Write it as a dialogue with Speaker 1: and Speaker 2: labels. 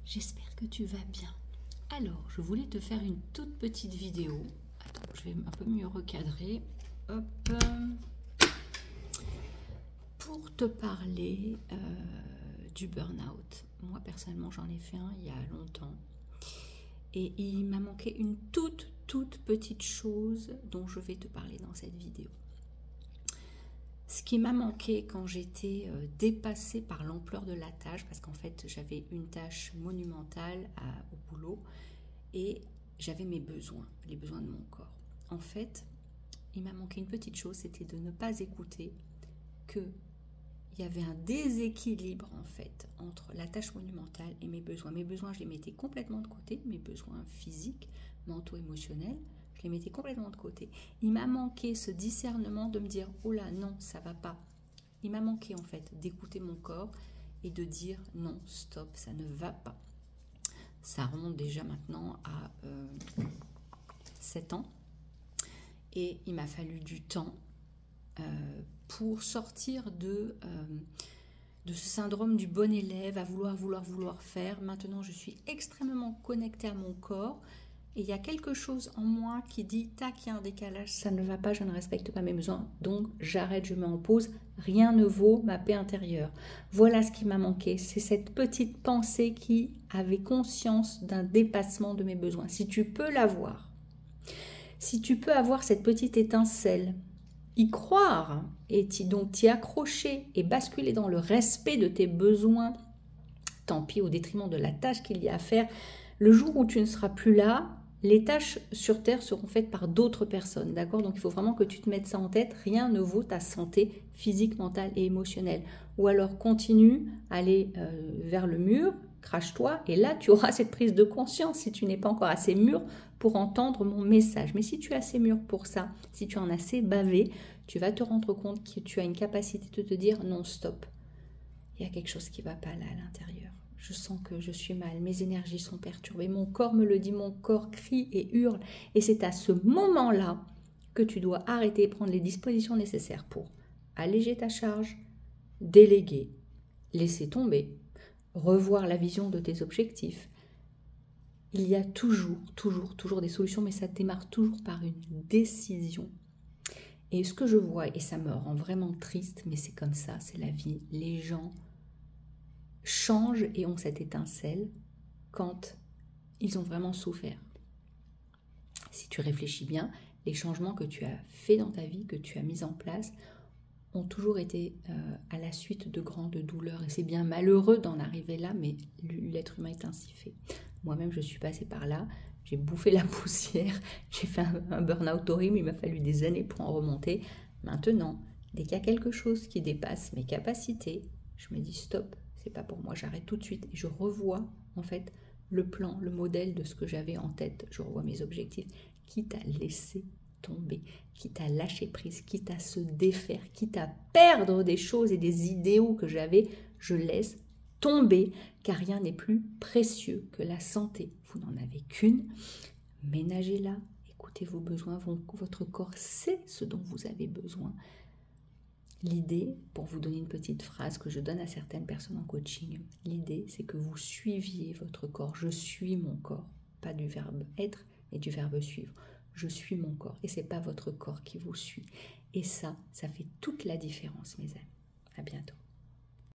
Speaker 1: J'espère que tu vas bien. Alors, je voulais te faire une toute petite vidéo. Attends, je vais un peu mieux recadrer. Hop. Pour te parler du burn-out. Moi, personnellement, j'en ai fait un il y a longtemps. Et il m'a manqué une toute petite chose dont je vais te parler dans cette vidéo. Ce qui m'a manqué quand j'étais dépassée par l'ampleur de la tâche, parce qu'en fait j'avais une tâche monumentale au boulot et j'avais mes besoins, les besoins de mon corps. En fait, il m'a manqué une petite chose, c'était de ne pas écouter qu'il y avait un déséquilibre en fait entre la tâche monumentale et mes besoins. Mes besoins, je les mettais complètement de côté, mes besoins physiques, mentaux, émotionnels. Je les mettais complètement de côté. Il m'a manqué ce discernement de me dire « Oh là, non, ça va pas ». Il m'a manqué en fait d'écouter mon corps et de dire « Non, stop, ça ne va pas ». Ça remonte déjà maintenant à 7 ans. Et il m'a fallu du temps pour sortir de ce syndrome du bon élève, à vouloir faire. Maintenant, je suis extrêmement connectée à mon corps. Et il y a quelque chose en moi qui dit, tac, il y a un décalage, ça ne va pas, je ne respecte pas mes besoins, donc j'arrête, je mets en pause, rien ne vaut ma paix intérieure. Voilà ce qui m'a manqué, c'est cette petite pensée qui avait conscience d'un dépassement de mes besoins. Si tu peux l'avoir, si tu peux avoir cette petite étincelle, y croire et donc t'y accrocher et basculer dans le respect de tes besoins, tant pis au détriment de la tâche qu'il y a à faire, le jour où tu ne seras plus là, les tâches sur Terre seront faites par d'autres personnes, d'accord? Donc il faut vraiment que tu te mettes ça en tête, rien ne vaut ta santé physique, mentale et émotionnelle. Ou alors continue, aller vers le mur, crache-toi, et là tu auras cette prise de conscience si tu n'es pas encore assez mûr pour entendre mon message. Mais si tu es assez mûr pour ça, si tu en as assez bavé, tu vas te rendre compte que tu as une capacité de te dire non, stop. Il y a quelque chose qui ne va pas là à l'intérieur. Je sens que je suis mal, mes énergies sont perturbées, mon corps me le dit, mon corps crie et hurle. Et c'est à ce moment-là que tu dois arrêter et prendre les dispositions nécessaires pour alléger ta charge, déléguer, laisser tomber, revoir la vision de tes objectifs. Il y a toujours des solutions, mais ça démarre toujours par une décision. Et ce que je vois, et ça me rend vraiment triste, mais c'est comme ça, c'est la vie, les gens changent et ont cette étincelle quand ils ont vraiment souffert. Si tu réfléchis bien, les changements que tu as faits dans ta vie, que tu as mis en place, ont toujours été à la suite de grandes douleurs. Et c'est bien malheureux d'en arriver là, mais l'être humain est ainsi fait. Moi-même, je suis passée par là, j'ai bouffé la poussière, j'ai fait un burn-out horrible, il m'a fallu des années pour en remonter. Maintenant, dès qu'il y a quelque chose qui dépasse mes capacités, je me dis stop, c'est pas pour moi, j'arrête tout de suite et je revois en fait le plan, le modèle de ce que j'avais en tête, je revois mes objectifs, quitte à laisser tomber, quitte à lâcher prise, quitte à se défaire, quitte à perdre des choses et des idéaux que j'avais, je laisse tomber, car rien n'est plus précieux que la santé. Vous n'en avez qu'une, ménagez-la, écoutez vos besoins, votre corps sait ce dont vous avez besoin. L'idée, pour vous donner une petite phrase que je donne à certaines personnes en coaching, l'idée c'est que vous suiviez votre corps. Je suis mon corps, pas du verbe être, mais du verbe suivre. Je suis mon corps et c'est pas votre corps qui vous suit. Et ça fait toute la différence, mes amis. À bientôt.